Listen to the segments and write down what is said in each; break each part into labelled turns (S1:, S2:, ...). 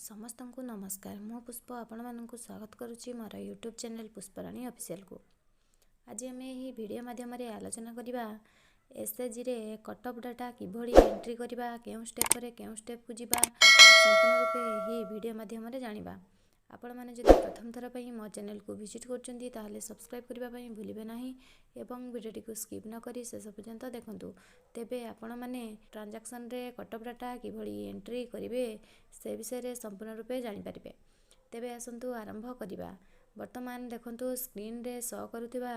S1: ସମସ୍ତଙ୍କୁ ନମସ୍କାର। ମୁଁ ପୁଷ୍ପ ଆପଣମାନଙ୍କୁ ସ୍ୱାଗତ କରୁଛି ମୋର ୟୁଟ୍ୟୁବ୍ ଚ୍ୟାନେଲ୍ ପୁଷ୍ପରାଣୀ ଅଫିସିଆଲକୁ। ଆଜି ଆମେ ଏହି ଭିଡ଼ିଓ ମାଧ୍ୟମରେ ଆଲୋଚନା କରିବା SHGରେ କଟ୍ ଅଫ୍ ଡାଟା କିଭଳି ଏଣ୍ଟ୍ରି କରିବା, କେଉଁ ଷ୍ଟେପ୍ରେ କେଉଁ ଷ୍ଟେପ୍କୁ ଯିବା, ସମ୍ପୂର୍ଣ୍ଣ ରୂପେ ଏହି ଭିଡ଼ିଓ ମାଧ୍ୟମରେ ଜାଣିବା। ଆପଣମାନେ ଯଦି ପ୍ରଥମ ଥର ପାଇଁ ମୋ ଚ୍ୟାନେଲକୁ ଭିଜିଟ୍ କରୁଛନ୍ତି ତାହେଲେ ସବସ୍କ୍ରାଇବ୍ କରିବା ପାଇଁ ଭୁଲିବେ ନାହିଁ ଏବଂ ଭିଡ଼ିଓଟିକୁ ସ୍କିପ୍ ନ କରି ଶେଷ ପର୍ଯ୍ୟନ୍ତ ଦେଖନ୍ତୁ। ତେବେ ଆପଣମାନେ ଟ୍ରାଞ୍ଜାକ୍ସନରେ କଟ୍ ଅଫ୍ ଡାଟା କିଭଳି ଏଣ୍ଟ୍ରି କରିବେ ସେ ବିଷୟରେ ସମ୍ପୂର୍ଣ୍ଣ ରୂପେ ଜାଣିପାରିବେ। ତେବେ ଆସନ୍ତୁ ଆରମ୍ଭ କରିବା। ବର୍ତ୍ତମାନ ଦେଖନ୍ତୁ ସ୍କ୍ରିନରେ ଶୋ କରୁଥିବା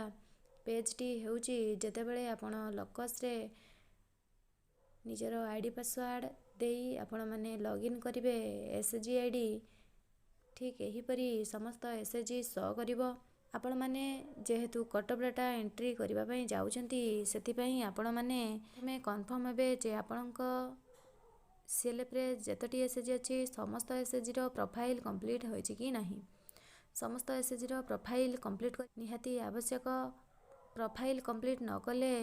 S1: ପେଜ୍ଟି ହେଉଛି ଯେତେବେଳେ ଆପଣ ଲକସ୍ରେ ନିଜର ଆଇଡ଼ି ପାସୱାର୍ଡ଼ ଦେଇ ଆପଣମାନେ ଲଗ୍ଇନ୍ କରିବେ SHG ଆଇଡ଼ି, ଠିକ୍ ଏହିପରି ସମସ୍ତ SHG ଶୋ କରିବ। ଆପଣମାନେ ଯେହେତୁ କଟ୍ ଅଫ୍ ଡାଟା ଏଣ୍ଟ୍ରି କରିବା ପାଇଁ ଯାଉଛନ୍ତି ସେଥିପାଇଁ ଆପଣମାନେ କନଫର୍ମ ହେବେ ଯେ ଆପଣଙ୍କ CLFରେ ଯେତୋଟି SHG ଅଛି ସମସ୍ତ SHGର ପ୍ରୋଫାଇଲ୍ କମ୍ପ୍ଲିଟ୍ ହୋଇଛି କି ନାହିଁ। ସମସ୍ତ SHGର ପ୍ରୋଫାଇଲ୍ କମ୍ପ୍ଲିଟ୍ ନିହାତି ଆବଶ୍ୟକ। ପ୍ରୋଫାଇଲ୍ କମ୍ପ୍ଲିଟ୍ ନ କଲେ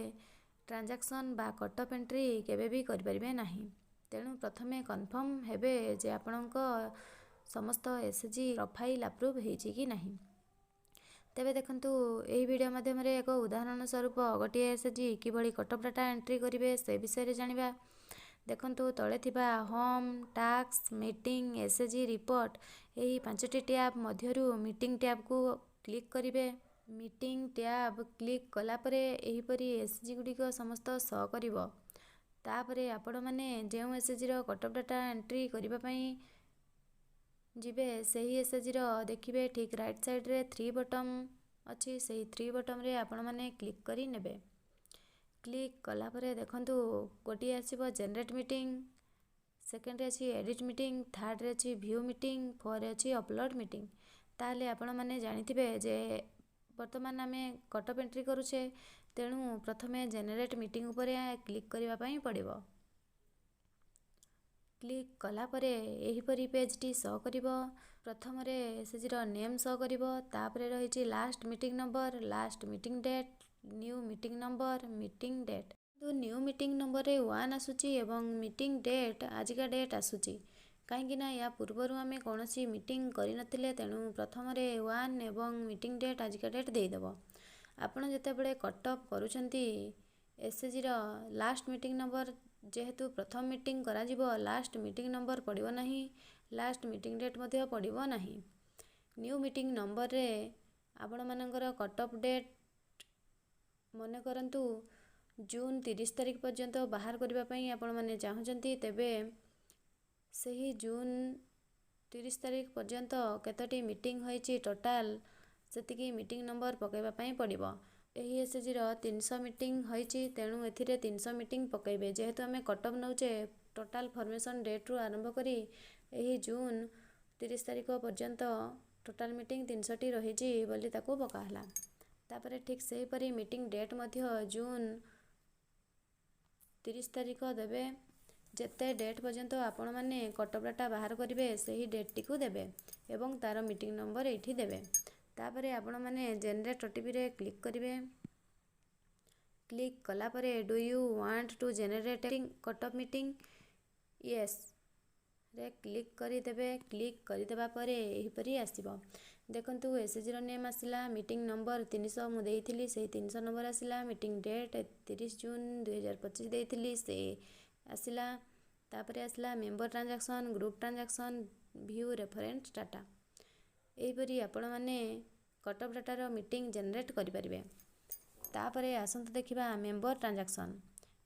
S1: ଟ୍ରାଞ୍ଜାକ୍ସନ୍ ବା କଟ୍ ଅଫ୍ ଏଣ୍ଟ୍ରି କେବେ ବି କରିପାରିବେ ନାହିଁ। ତେଣୁ ପ୍ରଥମେ କନଫର୍ମ ହେବେ ଯେ ଆପଣଙ୍କ ସମସ୍ତ SHG ପ୍ରୋଫାଇଲ୍ ଆପ୍ରୁଭ୍ ହେଇଛି କି ନାହିଁ। ତେବେ ଦେଖନ୍ତୁ ଏହି ଭିଡ଼ିଓ ମାଧ୍ୟମରେ ଏକ ଉଦାହରଣ ସ୍ୱରୂପ ଗୋଟିଏ SHG କିଭଳି କଟ୍ ଅଫ୍ ଡାଟା ଏଣ୍ଟ୍ରି କରିବେ ସେ ବିଷୟରେ ଜାଣିବା। ଦେଖନ୍ତୁ ତଳେ ଥିବା home, task, meeting, SHG report ଏହି ପାଞ୍ଚଟି ଟ୍ୟାବ୍ ମଧ୍ୟରୁ ମିଟିଂ ଟ୍ୟାବ୍କୁ କ୍ଲିକ୍ କରିବେ। ମିଟିଂ ଟ୍ୟାବ୍ କ୍ଲିକ୍ କଲା ପରେ ଏହିପରି SHG ଗୁଡ଼ିକ ସମସ୍ତ ଶୋ କରିବ। ତାପରେ ଆପଣମାନେ ଯେଉଁ SHGର କଟ୍ ଅଫ୍ ଡାଟା ଏଣ୍ଟ୍ରି କରିବା ପାଇଁ ଯିବେ ସେହି SHGର ଦେଖିବେ ଠିକ୍ ରାଇଟ୍ ସାଇଡ଼୍ରେ 3 ବଟମ୍ ଅଛି। ସେହି 3 ବଟମ୍ରେ ଆପଣମାନେ କ୍ଲିକ୍ କରି ନେବେ। କ୍ଲିକ୍ କଲା ପରେ ଦେଖନ୍ତୁ ଗୋଟିଏ ଆସିବ ଜେନେରେଟ୍ ମିଟିଂ, ସେକେଣ୍ଡରେ ଅଛି ଏଡ଼ିଟ୍ ମିଟିଂ, ଥାର୍ଡ଼ରେ ଅଛି ଭ୍ୟୁ ମିଟିଂ, 4ରେ ଅଛି ଅପଲୋଡ଼ ମିଟିଂ। ତାହେଲେ ଆପଣମାନେ ଜାଣିଥିବେ ଯେ ବର୍ତ୍ତମାନ ଆମେ କଟ୍ ଅଫ୍ ଏଣ୍ଟ୍ରି କରୁଛେ, ତେଣୁ ପ୍ରଥମେ ଜେନେରେଟ୍ ମିଟିଂ ଉପରେ କ୍ଲିକ୍ କରିବା ପାଇଁ ପଡ଼ିବ। କ୍ଲିକ୍ କଲା ପରେ ଏହିପରି ପେଜ୍ଟି ଶୋ କରିବ। ପ୍ରଥମରେ SHGର ନେମ୍ ଶୋ କରିବ, ତାପରେ ରହିଛି last meeting number, last meeting date, new meeting number, meeting date. New meeting ନମ୍ବରରେ 1 ଆସୁଛି ଏବଂ ମିଟିଂ ଡେଟ୍ ଆଜିକା ଡେଟ୍ ଆସୁଛି। କାହିଁକିନା ୟା ପୂର୍ବରୁ ଆମେ କୌଣସି ମିଟିଂ କରିନଥିଲେ, ତେଣୁ ପ୍ରଥମରେ 1 ଏବଂ ମିଟିଂ ଡେଟ୍ ଆଜିକା ଡେଟ୍ ଦେଇଦେବ। ଆପଣ ଯେତେବେଳେ କଟ୍ ଅଫ୍ କରୁଛନ୍ତି SHGର ଲାଷ୍ଟ ମିଟିଂ ନମ୍ବର, ଯେହେତୁ ପ୍ରଥମ ମିଟିଂ କରାଯିବ ଲାଷ୍ଟ ମିଟିଂ ନମ୍ବର ପଡ଼ିବ ନାହିଁ, ଲାଷ୍ଟ ମିଟିଂ ଡେଟ୍ ମଧ୍ୟ ପଡ଼ିବ ନାହିଁ। ନ୍ୟୁ ମିଟିଂ ନମ୍ବରରେ ଆପଣମାନଙ୍କର କଟ୍ ଅଫ୍ ଡେଟ୍ ମନେ କରନ୍ତୁ ଜୁନ୍ 30 ତାରିଖ ପର୍ଯ୍ୟନ୍ତ ବାହାର କରିବା ପାଇଁ ଆପଣମାନେ ଚାହୁଁଛନ୍ତି, ତେବେ ସେହି ଜୁନ୍ 30 ତାରିଖ ପର୍ଯ୍ୟନ୍ତ କେତୋଟି ମିଟିଂ ହୋଇଛି ଟୋଟାଲ୍ ସେତିକି ମିଟିଂ ନମ୍ବର ପକାଇବା ପାଇଁ ପଡ଼ିବ। ଏହି SHGର 300 ମିଟିଂ ହୋଇଛି, ତେଣୁ ଏଥିରେ 300 ମିଟିଂ ପକାଇବେ। ଯେହେତୁ ଆମେ କଟ୍ ଅଫ୍ ନେଉଛେ ଟୋଟାଲ୍ ଫର୍ମେସନ୍ ଡେଟ୍ରୁ ଆରମ୍ଭ କରି ଏହି ଜୁନ୍ 30 ତାରିଖ ପର୍ଯ୍ୟନ୍ତ ଟୋଟାଲ୍ ମିଟିଂ 300ଟି ରହିଛି ବୋଲି ତାକୁ ପକା ହେଲା। ତାପରେ ଠିକ୍ ସେହିପରି ମିଟିଂ ଡେଟ୍ ମଧ୍ୟ ଜୁନ୍ 30 ତାରିଖ ଦେବେ। ଯେତେ ଡେଟ୍ ପର୍ଯ୍ୟନ୍ତ ଆପଣମାନେ କଟ୍ ଅଫ୍ ଡାଟା ବାହାର କରିବେ ସେହି ଡେଟ୍ଟିକୁ ଦେବେ ଏବଂ ତା'ର ମିଟିଂ ନମ୍ବର ଏଇଠି ଦେବେ। ତାପରେ ଆପଣମାନେ ଜେନେରେଟ୍ OTPରେ କ୍ଲିକ୍ କରିବେ। କ୍ଲିକ୍ କଲା ପରେ do you want to generate cut off meeting, ୟେସ୍ରେ କ୍ଲିକ୍ କରିଦେବେ। କ୍ଲିକ୍ କରିଦେବା ପରେ ଏହିପରି ଆସିବ। ଦେଖନ୍ତୁ SHGର ନେମ୍ ଆସିଲା, ମିଟିଂ ନମ୍ବର 300 ମୁଁ ଦେଇଥିଲି ସେଇ 300 ନମ୍ବର ଆସିଲା, ମିଟିଂ ଡେଟ୍ 30 ଜୁନ୍ 2025 ଦେଇଥିଲି ସେ ଆସିଲା। ତାପରେ ଆସିଲା member transaction, group transaction, view reference data. ଏହିପରି ଆପଣମାନେ କଟ୍ ଅଫ୍ ଡାଟାର ମିଟିଂ ଜେନେରେଟ୍ କରିପାରିବେ। ତାପରେ ଆସନ୍ତୁ ଦେଖିବା ମେମ୍ବର ଟ୍ରାଞ୍ଜାକ୍ସନ୍।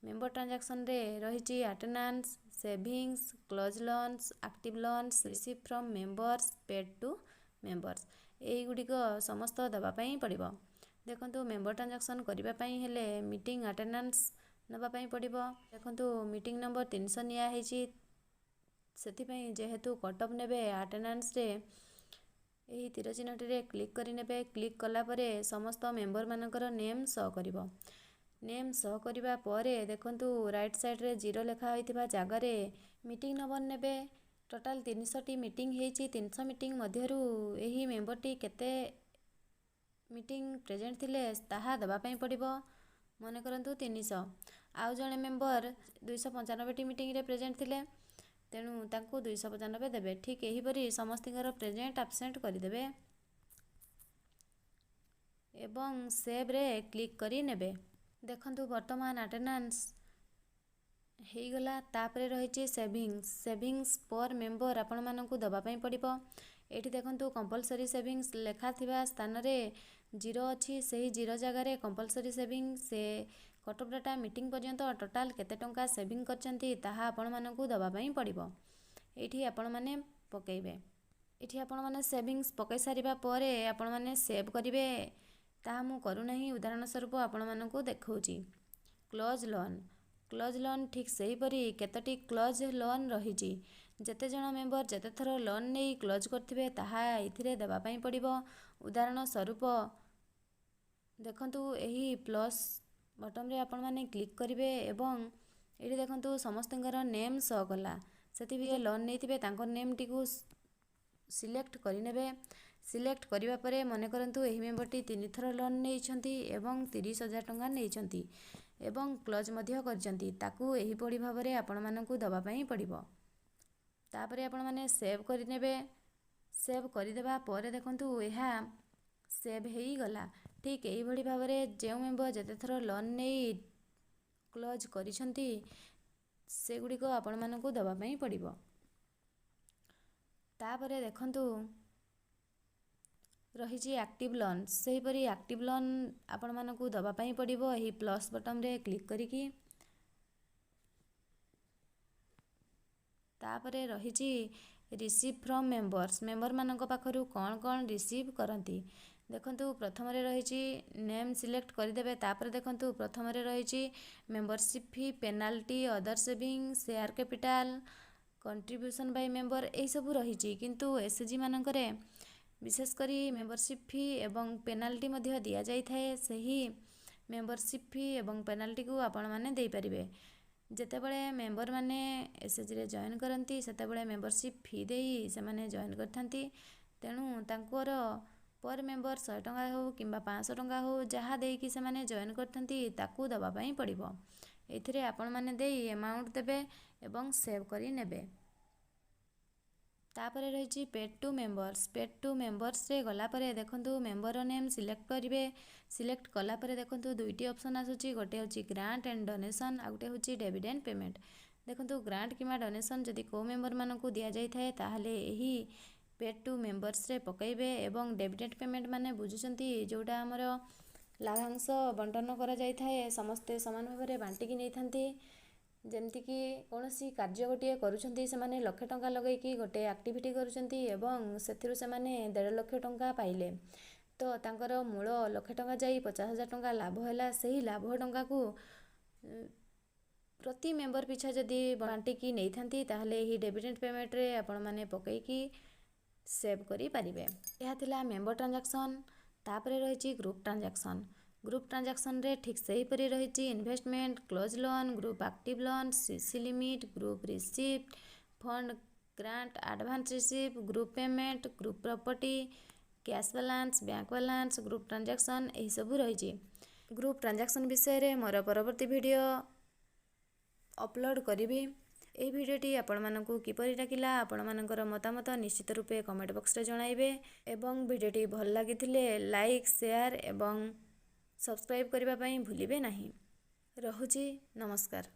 S1: ମେମ୍ବର ଟ୍ରାଞ୍ଜାକ୍ସନରେ ରହିଛି attendance, savings, close loans, active loans, receive from members, paid to members. ଏଇଗୁଡ଼ିକ ସମସ୍ତ ଦେବା ପାଇଁ ପଡ଼ିବ। ଦେଖନ୍ତୁ ମେମ୍ବର ଟ୍ରାଞ୍ଜାକ୍ସନ୍ କରିବା ପାଇଁ ହେଲେ ମିଟିଂ ଆଟେଣ୍ଡାନ୍ସ ନେବା ପାଇଁ ପଡ଼ିବ। ଦେଖନ୍ତୁ ମିଟିଂ ନମ୍ବର 300 ନିଆ ହେଇଛି, ସେଥିପାଇଁ ଯେହେତୁ କଟ୍ ଅଫ୍ ନେବେ ଆଟେଣ୍ଡାନ୍ସରେ ଏହି ତୀର ଚିହ୍ନଟିରେ କ୍ଲିକ୍ କରି ନେବେ। କ୍ଲିକ୍ କଲା ପରେ ସମସ୍ତ ମେମ୍ବରମାନଙ୍କର ନେମ୍ ଶୋ କରିବ। ନେମ୍ ଶୋ କରିବା ପରେ ଦେଖନ୍ତୁ ରାଇଟ୍ ସାଇଡ଼୍ରେ 0 ଲେଖା ହୋଇଥିବା ଜାଗାରେ ମିଟିଂ ନମ୍ବର ନେବେ। ଟୋଟାଲ୍ 300ଟି ମିଟିଂ ହେଇଛି। 300 ମିଟିଂ ମଧ୍ୟରୁ ଏହି ମେମ୍ବରଟି କେତେ ମିଟିଂ ପ୍ରେଜେଣ୍ଟ ଥିଲେ ତାହା ଦେବା ପାଇଁ ପଡ଼ିବ। ମନେ କରନ୍ତୁ 300। ଆଉ ଜଣେ ମେମ୍ବର 295ଟି ମିଟିଂରେ ପ୍ରେଜେଣ୍ଟ ଥିଲେ, तेणु तांकु 295 देबे। ठीक एहीपरि समस्तिଙ୍କର प्रेजेंट आब्सेंट କରିदेବେ एवं सेव रे क्लिक करी नेबे। देखंतु वर्तमान अटेंडेंस ହେଇଗଲା। तापरे रही सेविंग्स पर मेंबर आपण मानकु दबा पई पड़िबो। एठी देखंतु कंपलसरी सेविंग्स लेखा थिबा स्थान रे 0 अछि। सही 0 जगह रे कंपलसरी सेविंग से कट ऑफ डाटा मीटिंग पर्यंत टोटाल केते टंका सेविंग करचंती ताहा आपण मानकु दबा पई पड़िबो। एठी आपण माने पकेइबे। एठी आपण माने सेविंग्स पकई सारिबा परे आपण माने सेव करिवे। ताहा मु करू नाही। उदाहरण स्वरूप आपण मानकु देखौची। क्लोज लोन ठीक सही परी केतटी क्लोज लोन रही। जेते जण मेंबर जेते थर लोन नहीं क्लोज करथिबे ताहा इथिरे देबा पई पड़िबो। उदाहरण स्वरूप देखंतु एही प्लस बटन रे आपण माने क्लिक करिवे एवं एठी देखंतु समस्तଙ୍କର नेम शो कला। सेति भी लोन नहीं थिबे तांको नेम टिकु सिलेक्ट करि नेबे। सिलेक्ट करिवा परे मने करंतु एही मेंबरटी 3 थर लोन नहीं छंती एवं 30,000 टंका नहीं छंती एवं क्लोज मध्य करचंती। ताकू एही पड़ी भाबरे आपण मानकु दबा पई पड़िबो। तापरे आपण माने सेव करि नेबे। सेव करि देबा परे देखंतु एहा सेव हेई गला। ठीक एही भली भाबरे जे मेंबर जेते थर लोन नहीं क्लोज करिसंती से गुडी को आपण मानकु दबा पई पड़िबो। तापरे देखंतु रही एक्टिव लोन। सही परी एक्टिव लोन आपण मानकु दबा पई पड़िबो। एही प्लस बटन रे क्लिक करिकी तापरे रही रिसीव फ्रॉम मेंबर्स। मेंबर मानक पाखरु कौन रिसीव करंती देखंतु प्रथम रे रही नेम सिलेक्ट करदेबे। तापरे देखंतु प्रथम रे रही membership fee penalty other saving share capital contribution by member एही सब रही। किंतु एसएचजी मानकरे विशेष करी मेंबरशिप फी एवं पेनाल्टी मध्य दिया जाई थाए। सही मेंबरशिप फी एवं पेनाल्टी को आपण माने देई परिबे। जेतेबेले मेंबर माने एसएचजी रे जॉइन करंती सेतेबेले मेंबरशिप फी देई से माने जॉइन करथांती। तेणु तांकर पर मेंबर 100 टंका हो किंबा 500 टंका हो जहा देई कि से माने जॉइन करथांती ताकू दबा पई पड़िबो। एथिरे आपण माने देई अमाउंट देबे एवं सेव करी नेबे। तापरे रही पेड टू मेंबर्स रे गला परे देखंतु मेंबर नेम सिलेक्ट करिवे। सिलेक्ट कला परे देखंतु दुईटी ऑप्शन आसुची। गोटे होची ग्रांट एंड डोनेशन आ गोटे होची डिविडेंड पेमेंट। देखंतु ग्रांट किमा डोनेशन जदि को मेंबर मानकु दिया जाई थाए ताहले एही पेड टू मेंबर्स रे पकईबे एवं डिविडेंड पेमेंट माने बुझुचंती जोटा हमर लाभांश बंटन करा जाई थाए समस्ते समान भाबरे बांटी की नै थांती। जेमती कि कौनसी कार्य गोटे करुछंती से माने लक्ष टंका लगई कि गोटे एक्टिविटी करुछंती एवं सेथिरु से माने 1.5 लाख टंका पाइले तो तांकर मूल लक्ष टंका जाई 50,000 टंका लाभ हैला। सही लाभ टंका को प्रति मेंबर पिछा जदि बांटी की नै थांती ताहले ही डिविडेंड पेमेंट रे आपण माने पकई की सेव करी पारिबे। यह थिला मेंबर ट्रांजैक्शन। तापरे रही ग्रुप ट्रांजैक्शन। ग्रुप ट्रांजैक्शन रे ठीक सही परी रही investment close loan group active lone CC limit group receipt fund grant advance receive group payment group property cash balance bank balance group transaction यही सब रही। ग्रुप ट्रांजैक्शन विषय रे मोर परवर्ती वीडियो अपलोड करी। एही भिडियोटी आपण मानकु किपरि लागिला आपण मानकर मतामत निश्चित रूपे कमेंट बॉक्स रे जणाइबे एवं भिडियोटी भल लागिथिले लाइक शेयर एवं सब्सक्राइब करबा पई भूलिबे नाही। रहुची नमस्कार।